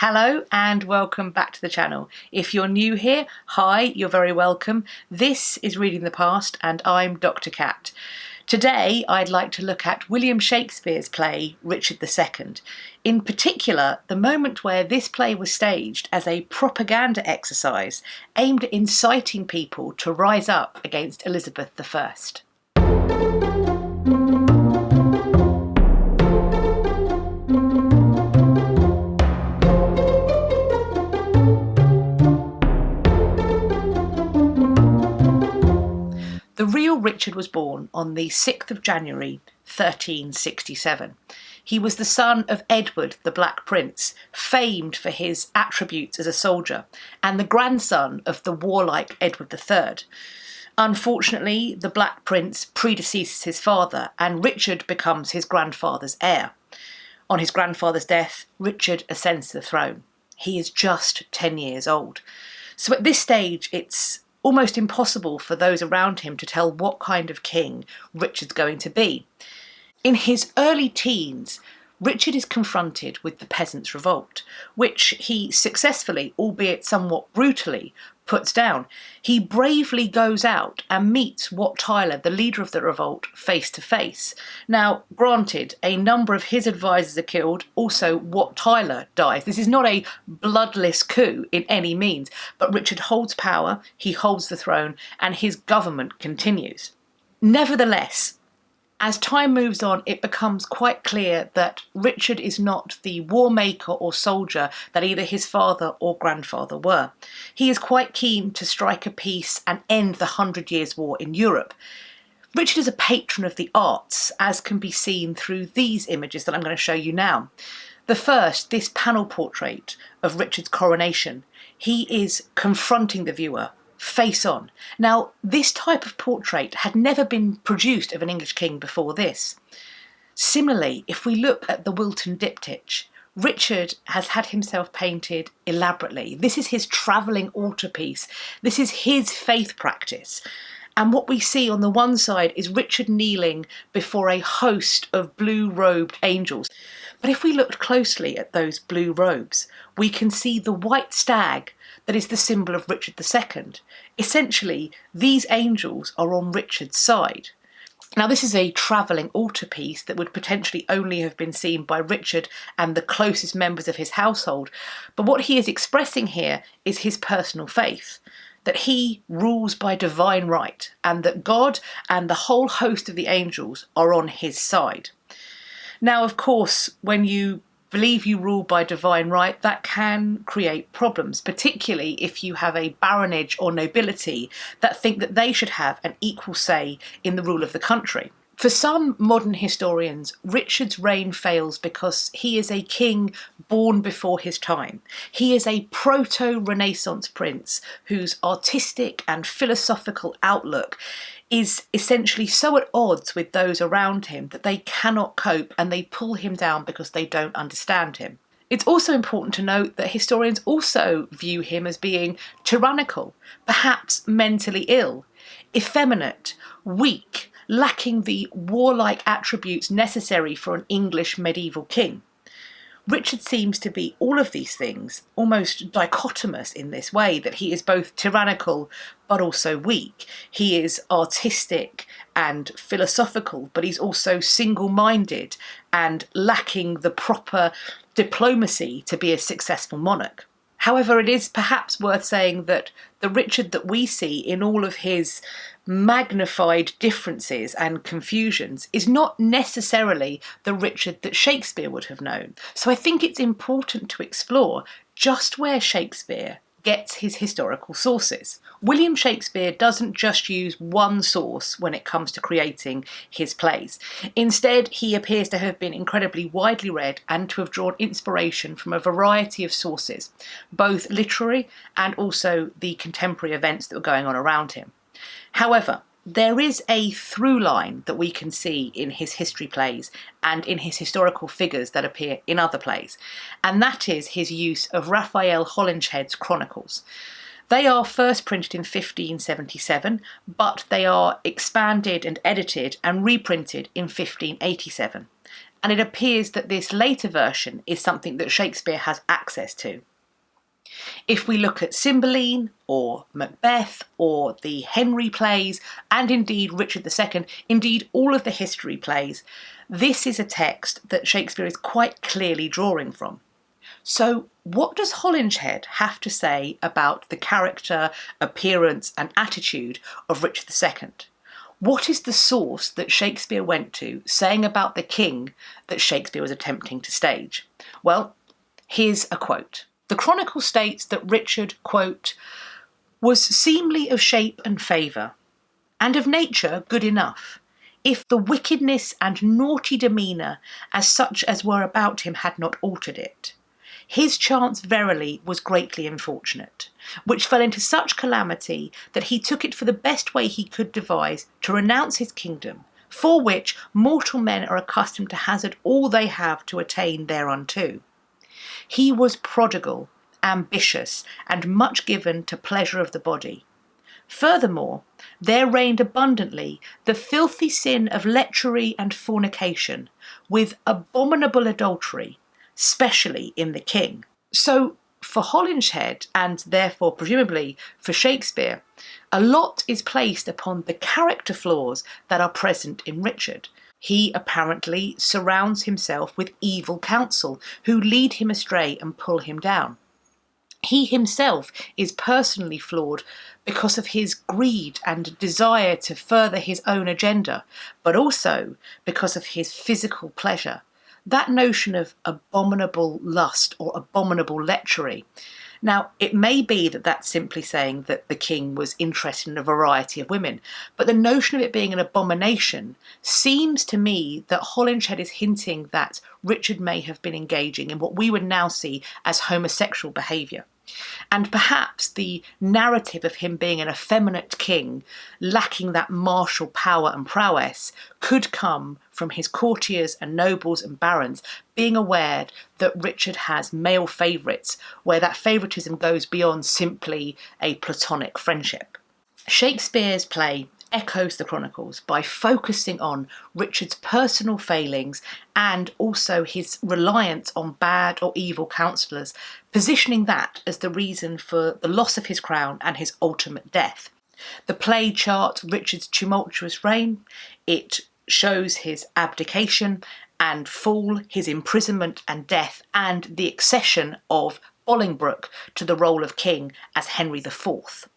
Hello and welcome back to the channel. If you're new here, hi, you're very welcome. This is Reading the Past and I'm Dr. Cat. Today I'd like to look at William Shakespeare's play Richard II. In particular, the moment where this play was staged as a propaganda exercise aimed at inciting people to rise up against Elizabeth I. The real Richard was born on the 6th of January 1367. He was the son of Edward the Black Prince, famed for his attributes as a soldier, and the grandson of the warlike Edward III. Unfortunately, the Black Prince predeceases his father, and Richard becomes his grandfather's heir. On his grandfather's death, Richard ascends to the throne. He is just 10 years old. So at this stage, it's almost impossible for those around him to tell what kind of king Richard's going to be. In his early teens, Richard is confronted with the Peasants Revolt, which he successfully, albeit somewhat brutally, puts down. He bravely goes out and meets Wat Tyler, the leader of the revolt, face to face. Now, granted, a number of his advisors are killed, also Wat Tyler dies. This is not a bloodless coup in any means, but Richard holds power, he holds the throne, and his government continues. Nevertheless, as time moves on, it becomes quite clear that Richard is not the war maker or soldier that either his father or grandfather were. He is quite keen to strike a peace and end the 100 Years' War in Europe. Richard is a patron of the arts, as can be seen through these images that I'm going to show you now. The first, this panel portrait of Richard's coronation. He is confronting the viewer, face on. Now, this type of portrait had never been produced of an English king before this. Similarly, if we look at the Wilton Diptych, Richard has had himself painted elaborately. This is his travelling altarpiece. This is his faith practice. And what we see on the one side is Richard kneeling before a host of blue-robed angels. But if we looked closely at those blue robes, we can see the white stag that is the symbol of Richard II. Essentially, these angels are on Richard's side. Now, this is a travelling altarpiece that would potentially only have been seen by Richard and the closest members of his household. But what he is expressing here is his personal faith, that he rules by divine right, and that God and the whole host of the angels are on his side. Now, of course, when you believe you rule by divine right, that can create problems, particularly if you have a baronage or nobility that think that they should have an equal say in the rule of the country. For some modern historians, Richard's reign fails because he is a king born before his time. He is a proto-Renaissance prince whose artistic and philosophical outlook is essentially so at odds with those around him that they cannot cope and they pull him down because they don't understand him. It's also important to note that historians also view him as being tyrannical, perhaps mentally ill, effeminate, weak, lacking the warlike attributes necessary for an English medieval king. Richard seems to be all of these things, almost dichotomous in this way, that he is both tyrannical but also weak. He is artistic and philosophical, but he's also single-minded and lacking the proper diplomacy to be a successful monarch. However, it is perhaps worth saying that the Richard that we see in all of his magnified differences and confusions is not necessarily the Richard that Shakespeare would have known. So I think it's important to explore just where Shakespeare gets his historical sources. William Shakespeare doesn't just use one source when it comes to creating his plays. Instead, he appears to have been incredibly widely read and to have drawn inspiration from a variety of sources, both literary and also the contemporary events that were going on around him. However, there is a through line that we can see in his history plays and in his historical figures that appear in other plays, and that is his use of Raphael Holinshed's Chronicles. They are first printed in 1577, but they are expanded and edited and reprinted in 1587. and it appears that this later version is something that Shakespeare has access to. If we look at Cymbeline or Macbeth or the Henry plays, and indeed Richard II, indeed all of the history plays, this is a text that Shakespeare is quite clearly drawing from. So what does Holinshed have to say about the character, appearance and attitude of Richard II? What is the source that Shakespeare went to saying about the king that Shakespeare was attempting to stage? Well, here's a quote. The Chronicle states that Richard, quote, was seemly of shape and favour, and of nature good enough, if the wickedness and naughty demeanour as such as were about him had not altered it. His chance verily was greatly unfortunate, which fell into such calamity that he took it for the best way he could devise to renounce his kingdom, for which mortal men are accustomed to hazard all they have to attain thereunto. He was prodigal, ambitious, and much given to pleasure of the body. Furthermore, there reigned abundantly the filthy sin of lechery and fornication, with abominable adultery, specially in the king. So, for Holinshed, and therefore presumably for Shakespeare, a lot is placed upon the character flaws that are present in Richard. He apparently surrounds himself with evil counsel who lead him astray and pull him down. He himself is personally flawed because of his greed and desire to further his own agenda, but also because of his physical pleasure. That notion of abominable lust or abominable lechery. Now, it may be that that's simply saying that the king was interested in a variety of women, but the notion of it being an abomination seems to me that Holinshed is hinting that Richard may have been engaging in what we would now see as homosexual behaviour. And perhaps the narrative of him being an effeminate king, lacking that martial power and prowess, could come from his courtiers and nobles and barons being aware that Richard has male favourites, where that favouritism goes beyond simply a platonic friendship. Shakespeare's play echoes the Chronicles by focusing on Richard's personal failings and also his reliance on bad or evil counsellors, positioning that as the reason for the loss of his crown and his ultimate death. The play charts Richard's tumultuous reign, it shows his abdication and fall, his imprisonment and death, and the accession of Bolingbroke to the role of king as Henry IV.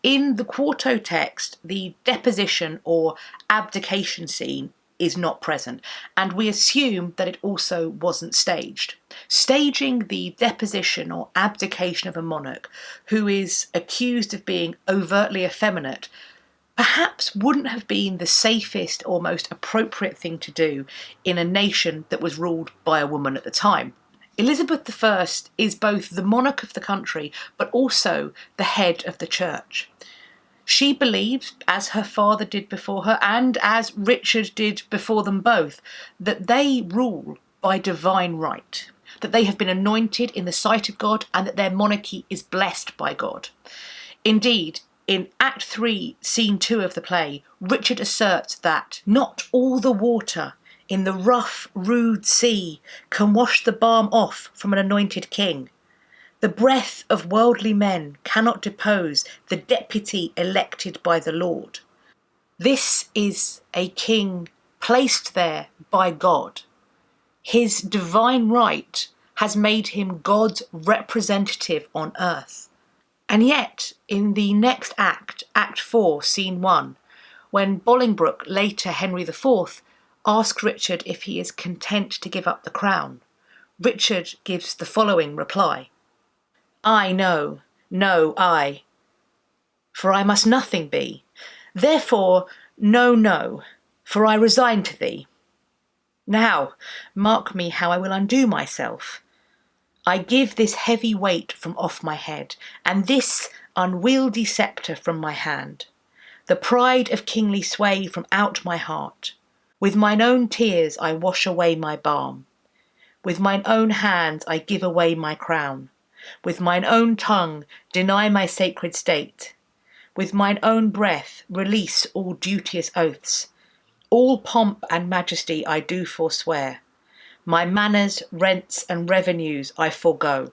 In the quarto text, the deposition or abdication scene is not present, and we assume that it also wasn't staged. Staging the deposition or abdication of a monarch who is accused of being overtly effeminate perhaps wouldn't have been the safest or most appropriate thing to do in a nation that was ruled by a woman at the time. Elizabeth I is both the monarch of the country but also the head of the church. She believes, as her father did before her and as Richard did before them both, that they rule by divine right, that they have been anointed in the sight of God and that their monarchy is blessed by God. Indeed, in Act 3, Scene 2 of the play, Richard asserts that not all the water in the rough, rude sea can wash the balm off from an anointed king. The breath of worldly men cannot depose the deputy elected by the Lord. This is a king placed there by God. His divine right has made him God's representative on earth. And yet, in the next act, Act 4, Scene 1, when Bolingbroke, later Henry IV, asks Richard if he is content to give up the crown, Richard gives the following reply. I know, no, I. For I must nothing be. Therefore, no, for I resign to thee. Now, mark me how I will undo myself. I give this heavy weight from off my head, and this unwieldy sceptre from my hand, the pride of kingly sway from out my heart. With mine own tears I wash away my balm. With mine own hands I give away my crown. With mine own tongue deny my sacred state. With mine own breath release all duteous oaths. All pomp and majesty I do forswear. My manors, rents and revenues I forego.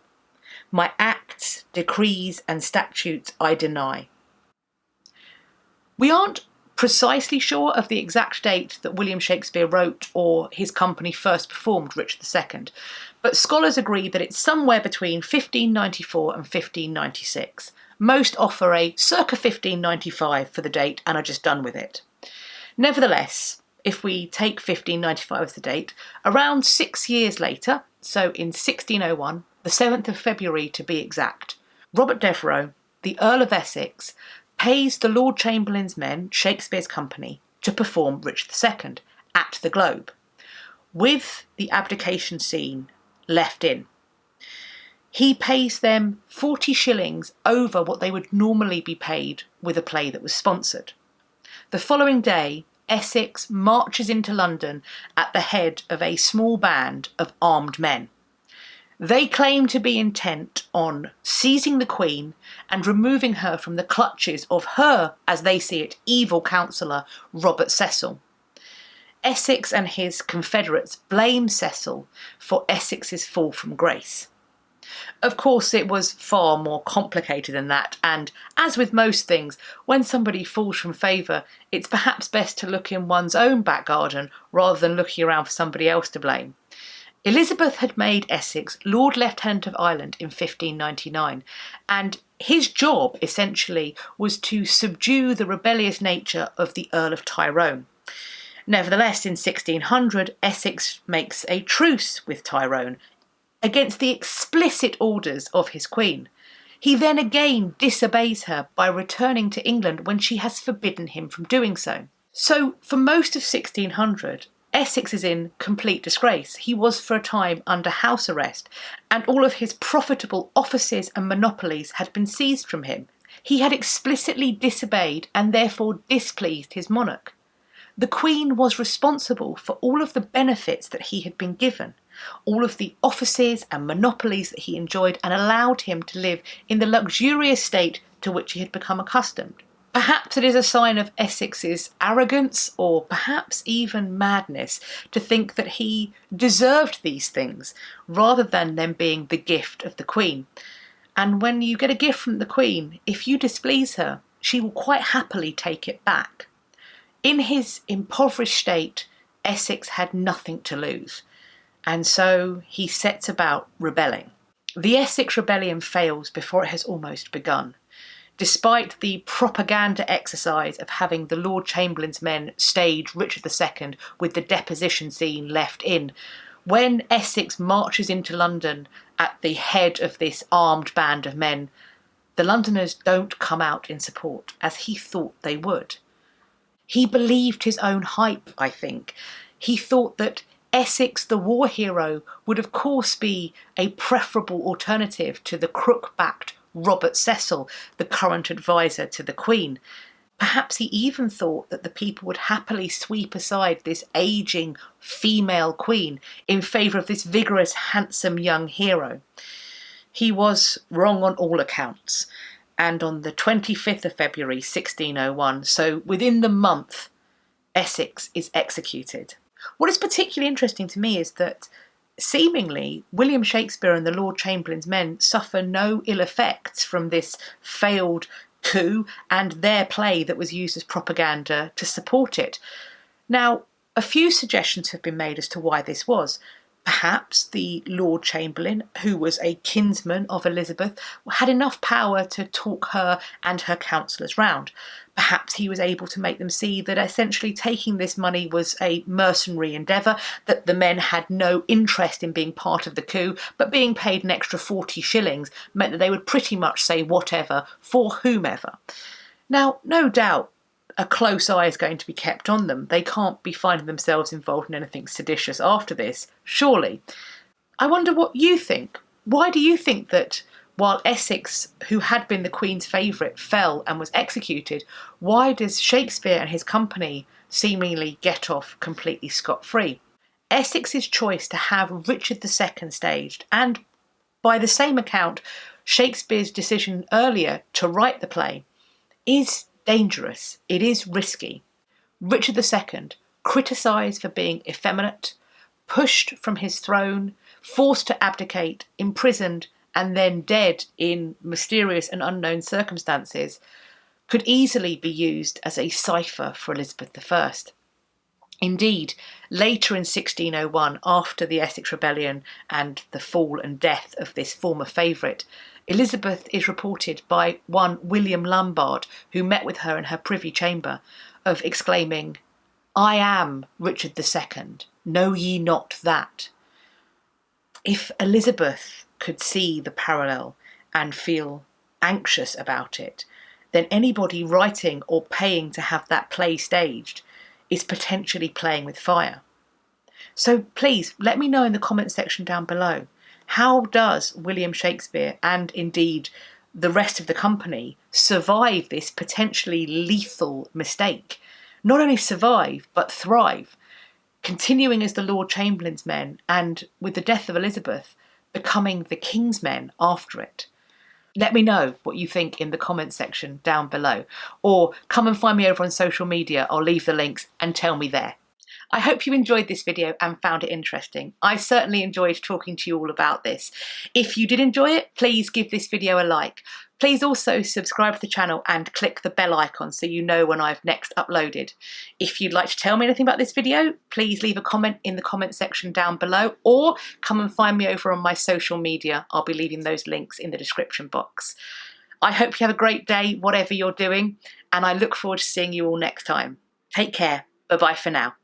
My acts, decrees and statutes I deny. We aren't precisely sure of the exact date that William Shakespeare wrote or his company first performed Richard II, but scholars agree that it's somewhere between 1594 and 1596. Most offer a circa 1595 for the date and are just done with it. Nevertheless, if we take 1595 as the date, around 6 years later, so in 1601, the 7th of February to be exact, Robert Devereux, the Earl of Essex, pays the Lord Chamberlain's men, Shakespeare's company, to perform Richard II at the Globe, with the abdication scene left in. He pays them 40 shillings over what they would normally be paid with a play that was sponsored. The following day, Essex marches into London at the head of a small band of armed men. They claim to be intent on seizing the Queen and removing her from the clutches of her, as they see it, evil counsellor, Robert Cecil. Essex and his confederates blame Cecil for Essex's fall from grace. Of course, it was far more complicated than that, and as with most things, when somebody falls from favour, it's perhaps best to look in one's own back garden rather than looking around for somebody else to blame. Elizabeth had made Essex Lord Lieutenant of Ireland in 1599, and his job, essentially, was to subdue the rebellious nature of the Earl of Tyrone. Nevertheless, in 1600, Essex makes a truce with Tyrone against the explicit orders of his queen. He then again disobeys her by returning to England when she has forbidden him from doing so. So, for most of 1600, Essex is in complete disgrace. He was for a time under house arrest, and all of his profitable offices and monopolies had been seized from him. He had explicitly disobeyed and therefore displeased his monarch. The Queen was responsible for all of the benefits that he had been given, all of the offices and monopolies that he enjoyed, and allowed him to live in the luxurious state to which he had become accustomed. Perhaps it is a sign of Essex's arrogance, or perhaps even madness, to think that he deserved these things, rather than them being the gift of the Queen. And when you get a gift from the Queen, if you displease her, she will quite happily take it back. In his impoverished state, Essex had nothing to lose, and so he sets about rebelling. The Essex Rebellion fails before it has almost begun. Despite the propaganda exercise of having the Lord Chamberlain's men stage Richard II with the deposition scene left in, when Essex marches into London at the head of this armed band of men, the Londoners don't come out in support as he thought they would. He believed his own hype, I think. He thought that Essex, the war hero, would of course be a preferable alternative to the crook-backed Robert Cecil, the current advisor to the Queen. Perhaps he even thought that the people would happily sweep aside this ageing female queen in favour of this vigorous, handsome young hero. He was wrong on all accounts, and on the 25th of February 1601, so within the month, Essex is executed. What is particularly interesting to me is that seemingly, William Shakespeare and the Lord Chamberlain's men suffer no ill effects from this failed coup and their play that was used as propaganda to support it. Now, a few suggestions have been made as to why this was. Perhaps the Lord Chamberlain, who was a kinsman of Elizabeth, had enough power to talk her and her counsellors round. Perhaps he was able to make them see that essentially taking this money was a mercenary endeavour, that the men had no interest in being part of the coup, but being paid an extra 40 shillings meant that they would pretty much say whatever for whomever. Now, no doubt, a close eye is going to be kept on them. They can't be finding themselves involved in anything seditious after this, surely. I wonder what you think. Why do you think that while Essex, who had been the Queen's favourite, fell and was executed, why does Shakespeare and his company seemingly get off completely scot-free? Essex's choice to have Richard II staged, and by the same account, Shakespeare's decision earlier to write the play, is dangerous. It is risky. Richard II, criticised for being effeminate, pushed from his throne, forced to abdicate, imprisoned, and then dead in mysterious and unknown circumstances, could easily be used as a cipher for Elizabeth I. Indeed, later in 1601, after the Essex Rebellion and the fall and death of this former favourite, Elizabeth is reported by one William Lombard, who met with her in her privy chamber, of exclaiming, "I am Richard II, know ye not that?" If Elizabeth could see the parallel and feel anxious about it, then anybody writing or paying to have that play staged is potentially playing with fire. So please let me know in the comment section down below, how does William Shakespeare and indeed the rest of the company survive this potentially lethal mistake? Not only survive, but thrive, continuing as the Lord Chamberlain's men and, with the death of Elizabeth, becoming the King's men after it. Let me know what you think in the comment section down below, or come and find me over on social media. I'll leave the links and tell me there. I hope you enjoyed this video and found it interesting. I certainly enjoyed talking to you all about this. If you did enjoy it, please give this video a like. Please also subscribe to the channel and click the bell icon so you know when I've next uploaded. If you'd like to tell me anything about this video, please leave a comment in the comment section down below, or come and find me over on my social media. I'll be leaving those links in the description box. I hope you have a great day, whatever you're doing, and I look forward to seeing you all next time. Take care. Bye-bye for now.